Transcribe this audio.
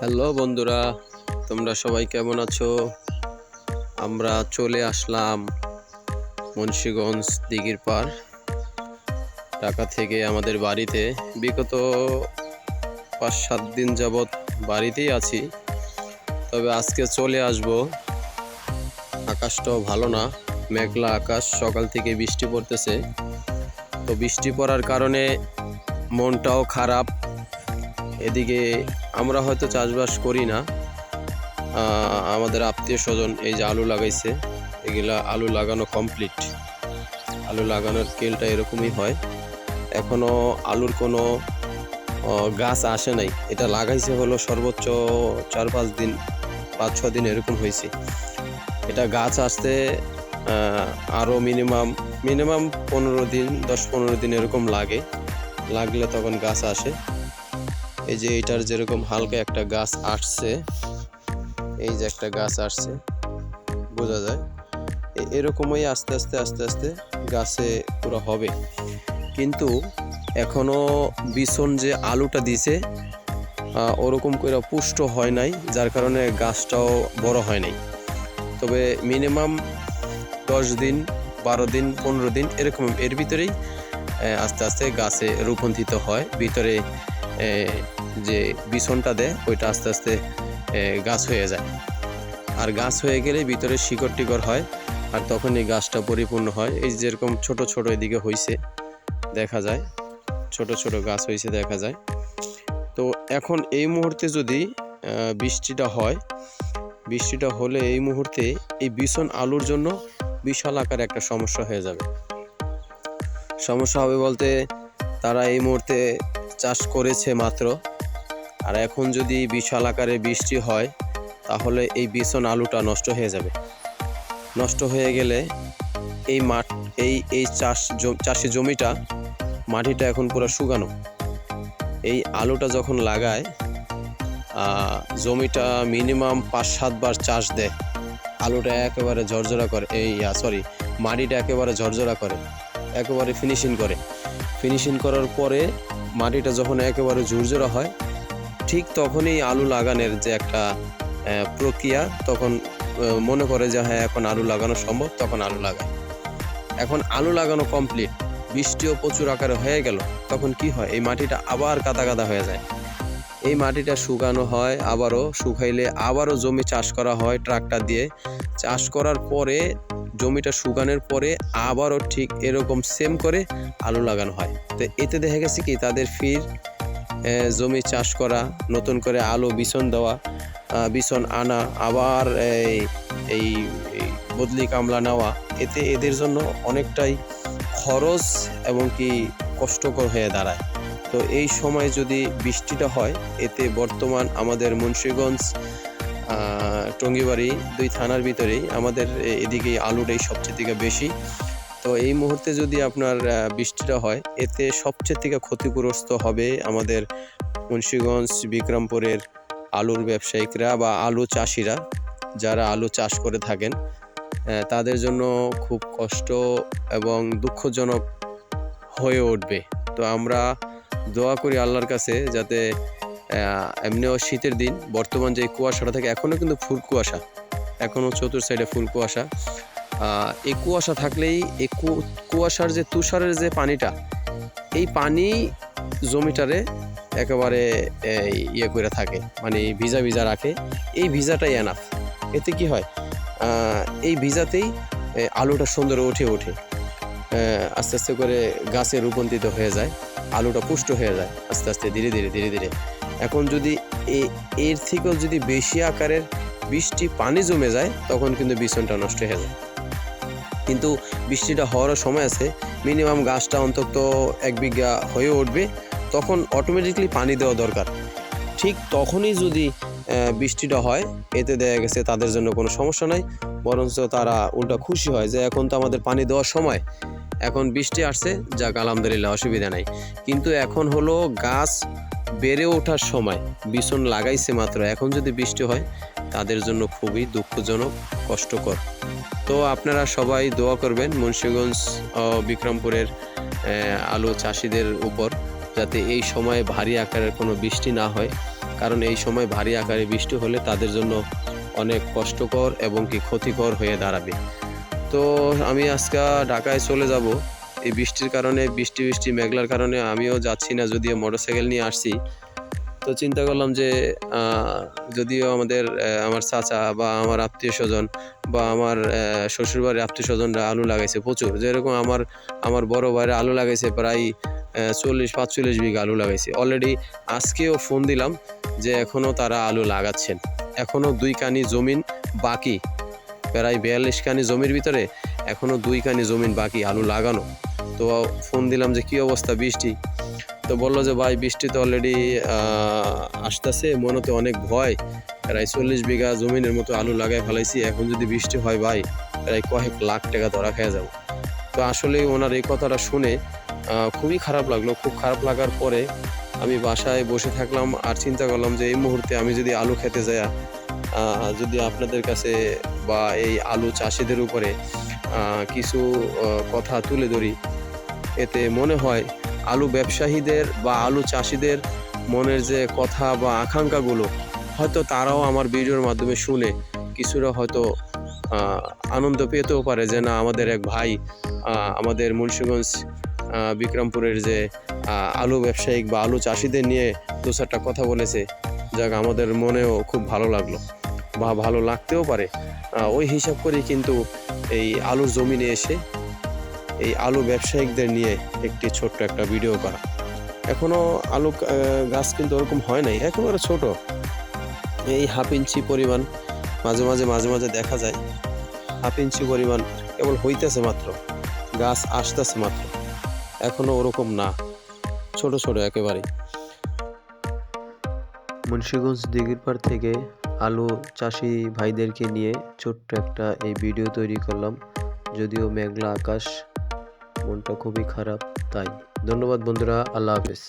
Hello বন্ধুরা, তোমরা সবাই কেমন আছো? আমরা চলে আসলাম মুন্সিগঞ্জ দিঘির পার ঢাকা থেকে আমাদের বাড়িতে। বিগত 5-7 দিন যাবৎ বাড়িতেই আছি, তবে আজকে চলে আসব। আকাশটাও ভালো না, মেঘলা আকাশ, সকাল থেকে বৃষ্টি পড়তেছে। তো বৃষ্টি পড়ার কারণে মনটাও খারাপ। এদিকে আমরা হয়তো চাষবাস করি না, আমাদের আত্মীয় স্বজন এই যে আলু লাগাইছে, এগুলা আলু লাগানো কমপ্লিট। আলু লাগানোর কেলটা এরকমই হয়। এখনো আলুর কোনো গাছ আসে নাই। এটা লাগাইছে হলো সর্বোচ্চ 4-5 দিন, 5-6 দিন এরকম হয়েছে। এটা গাছ আসতে আরও মিনিমাম 15 দিন, 10-15 দিন এরকম লাগলে তখন গাছ আসে। এই যে এটার যেরকম হালকা একটা গাছ আসছে, এই যে একটা গাছ আসছে, বোঝা যায়। এরকমই আস্তে আস্তে গাছে পুরো হবে। কিন্তু এখনো বিছন যে আলুটা দিছে ওরকম করে পুষ্ট হয় নাই, যার কারণে গাছটাও বড় হয় নাই। তবে মিনিমাম 10 দিন, 12 দিন, 15 দিন এরকম, এর ভিতরেই আস্তে আস্তে গাছে রূপান্তরিত হয়। ভিতরে যে বিছনটা দেয় ওইটা আস্তে আস্তে গাছ হয়ে যায়। আর গাছ হয়ে গেলে ভিতরে শিকড় টিকড় হয়, আর তখনই গাছটা পরিপূর্ণ হয়। এই যেরকম ছোট ছোট এদিকে হয়েছে দেখা যায়, ছোট ছোট গাছ হয়েছে দেখা যায়। তো এখন এই মুহূর্তে যদি বৃষ্টিটা হয়, বৃষ্টিটা হলে এই মুহূর্তে এই বিছন আলুর জন্য বিশাল আকার একটা সমস্যা হয়ে যাবে। সমস্যা হবে বলতে, তারা এই মুহূর্তে চাষ করেছে মাত্র, আর এখন যদি বিশাল আকারে বৃষ্টি হয় তাহলে এই বিছন আলুটা নষ্ট হয়ে যাবে। নষ্ট হয়ে গেলে এই মাঠ, এই চাষি জমিটা, মাটিটা এখন পুরো শুকানো। এই আলুটা যখন লাগায়, জমিটা মিনিমাম 5-7 বার চাষ দেয়। আলুটা একেবারে ঝরঝরা করে, মাটিটা একেবারে ঝরঝরা করে, একেবারে ফিনিশিং করার পরে মাটিটা যখন একেবারে ঝুরঝরা হয়, ঠিক তখনই আলু লাগানোর যে একটা প্রক্রিয়া, তখন মনে করে যে হ্যাঁ এখন আলু লাগানো সম্ভব, তখন আলু লাগায়। এখন আলু লাগানো কমপ্লিট, বৃষ্টিও প্রচুর আকারে হয়ে গেল, তখন কি হয়, এই মাটিটা আবার কাদা হয়ে যায়। এই মাটিটা শুকানো হয়, আবারও শুকাইলে আবারও জমি চাষ করা হয় ট্রাক্টর দিয়ে। চাষ করার পরে জমিটা শুকানোর পরে আবারও ঠিক এরকম সেম করে আলু লাগানো হয়। তো এতে দেখা গেছে কি, তাদের ফির জমি চাষ করা, নতুন করে আলু বিছন দেওয়া, বিছন আনা, আবার এই বদলি কামলা নেওয়া, এতে এদের জন্য অনেকটাই খরচ এবং কি কষ্টকর হয়ে দাঁড়ায়। তো এই সময় যদি বৃষ্টিটা হয়, এতে বর্তমান আমাদের মুন্সিগঞ্জ টঙ্গিবাড়ি 2 থানার ভিতরেই আমাদের এদিকে আলুটাই সবচেয়ে থেকে বেশি। তো এই মুহূর্তে যদি আপনার বৃষ্টিটা হয়, এতে সবচেয়ে থেকে ক্ষতিগ্রস্ত হবে আমাদের মুন্সিগঞ্জ বিক্রমপুরের আলুর ব্যবসায়িকরা বা আলু চাষিরা, যারা আলু চাষ করে থাকেন। তাদের জন্য খুব কষ্ট এবং দুঃখজনক হয়ে উঠবে। তো আমরা দোয়া করি আল্লাহর কাছে, যাতে এমনিও শীতের দিন, বর্তমান যে কুয়াশাটা থাকে, এখনও কিন্তু ফুল কুয়াশা, এখনও চতুর সাইডে ফুল কুয়াশা। এই কুয়াশা থাকলেই এই কুয়াশার যে তুষারের যে পানিটা, এই পানি জমিটারে একেবারে ইয়ে করে থাকে, মানে ভিজা ভিজা রাখে। এই ভিজাটাই এনাফ। এতে কি হয়, এই ভিজাতেই আলুটা সুন্দর ওঠে আস্তে আস্তে করে গাছে রূপান্তরিত হয়ে যায়, আলুটা পুষ্ট হয়ে যায় আস্তে আস্তে ধীরে ধীরে। এখন যদি এর থেকেও যদি বেশি আকারের বৃষ্টি পানি জমে যায়, তখন কিন্তু বিছনটা নষ্ট হয়ে যায়। কিন্তু বৃষ্টিটা হওয়ারও সময় আছে, মিনিমাম গাছটা অন্তত 1 বিঘা হয়ে উঠবে, তখন অটোমেটিকলি পানি দেওয়া দরকার। ঠিক তখনই যদি বৃষ্টিটা হয়, এতে দেখা গেছে তাদের জন্য কোনো সমস্যা নাই, বরঞ্চ তারা উল্টা খুশি হয় যে এখন তো আমাদের পানি দেওয়ার সময়, এখন বৃষ্টি আসছে, যাক আলহামদুলিল্লাহ, অসুবিধা নাই। কিন্তু এখন হলো গাছ বেড়ে ওঠার সময়, বিছন লাগাইছে মাত্র, এখন যদি বৃষ্টি হয়, তাদের জন্য খুবই দুঃখজনক, কষ্টকর। তো আপনারা সবাই দোয়া করবেন মুন্সিগঞ্জ বিক্রমপুরের আলু চাষিদের উপর, যাতে এই সময়ে ভারী আকারের কোনো বৃষ্টি না হয়, কারণ এই সময় ভারী আকারে বৃষ্টি হলে তাদের জন্য অনেক কষ্টকর এবং কি ক্ষতিকর হয়ে দাঁড়াবে। তো আমি আজকে ঢাকায় চলে যাব। এই বৃষ্টির কারণে বৃষ্টি মেঘলার কারণে আমিও যাচ্ছি না, যদিও মোটরসাইকেল নিয়ে আসছি। তো চিন্তা করলাম যে যদিও আমার চাচা বা আমার আত্মীয়স্বজন বা আমার শ্বশুরবাড়ির আত্মীয়স্বজনরা আলু লাগাইছে প্রচুর, যেরকম আমার বড় ভাইরা আলু লাগাইছে প্রায় 40-45 বিঘা আলু লাগাইছে অলরেডি। আজকেও ফোন দিলাম যে এখনও তারা আলু লাগাচ্ছেন, এখনও 2 কানি জমিন বাকি, প্রায় 42 কানি জমির ভিতরে এখনও 2 কানি জমিন বাকি আলু লাগানো। তো ফোন দিলাম যে কী অবস্থা বৃষ্টি, তো বললো যে ভাই বৃষ্টি তো অলরেডি আসতেছে, মনেতে অনেক ভয়, প্রায় 40 বিঘা জমিনের মতো আলু লাগাই ফেলাইছি, এখন যদি বৃষ্টি হয় ভাই প্রায় কয়েক লাখ টাকা ধরা খেয়ে যাব। তো আসলে ওনার এই কথাটা শুনে খুবই খারাপ লাগলো। খুব খারাপ লাগার পরে আমি বাসায় বসে থাকলাম আর চিন্তা করলাম যে এই মুহূর্তে আমি যদি আলু খেতে যাই, যদি আপনাদের কাছে বা এই আলু চাষিদের উপরে কিছু কথা তুলে ধরি, এতে মনে হয় আলু ব্যবসায়ীদের বা আলু চাষিদের মনের যে কথা বা আকাঙ্ক্ষাগুলো হয়তো তারাও আমার ভিডিওর মাধ্যমে শুনে কিছুটা হয়তো আনন্দ পেতেও পারে যে না, আমাদের এক ভাই আমাদের মুন্সিগঞ্জ বিক্রমপুরের যে আলু ব্যবসায়িক বা আলু চাষিদের নিয়ে 2-4টা কথা বলেছে, যাক আমাদের মনেও খুব ভালো লাগলো বা ভালো লাগতেও পারে। ওই হিসাব করেই কিন্তু এই আলুর জমিনে এসে এই আলু ব্যবসায়িকদের নিয়ে একটি ছোট্ট একটা ভিডিও করা। এখনও আলু গাছ কিন্তু ওরকম হয় নাই, একেবারে ছোট, এই হাফ ইঞ্চি পরিমাণ, মাঝে মাঝে দেখা যায় হাফ ইঞ্চি পরিমাণ কেবল হইতেছে মাত্র, গাছ আসতেছে মাত্র, এখনও ওরকম না, ছোট একেবারে। মুন্সিগঞ্জ দিঘিরপাড় থেকে আলু চাষি ভাইদেরকে নিয়ে ছোট্ট একটা এই ভিডিও তৈরি করলাম। যদিও মেঘলা আকাশ, মনটা খুবই খারাপ, তাই ধন্যবাদ বন্ধুরা, আল্লাহ হাফেজ।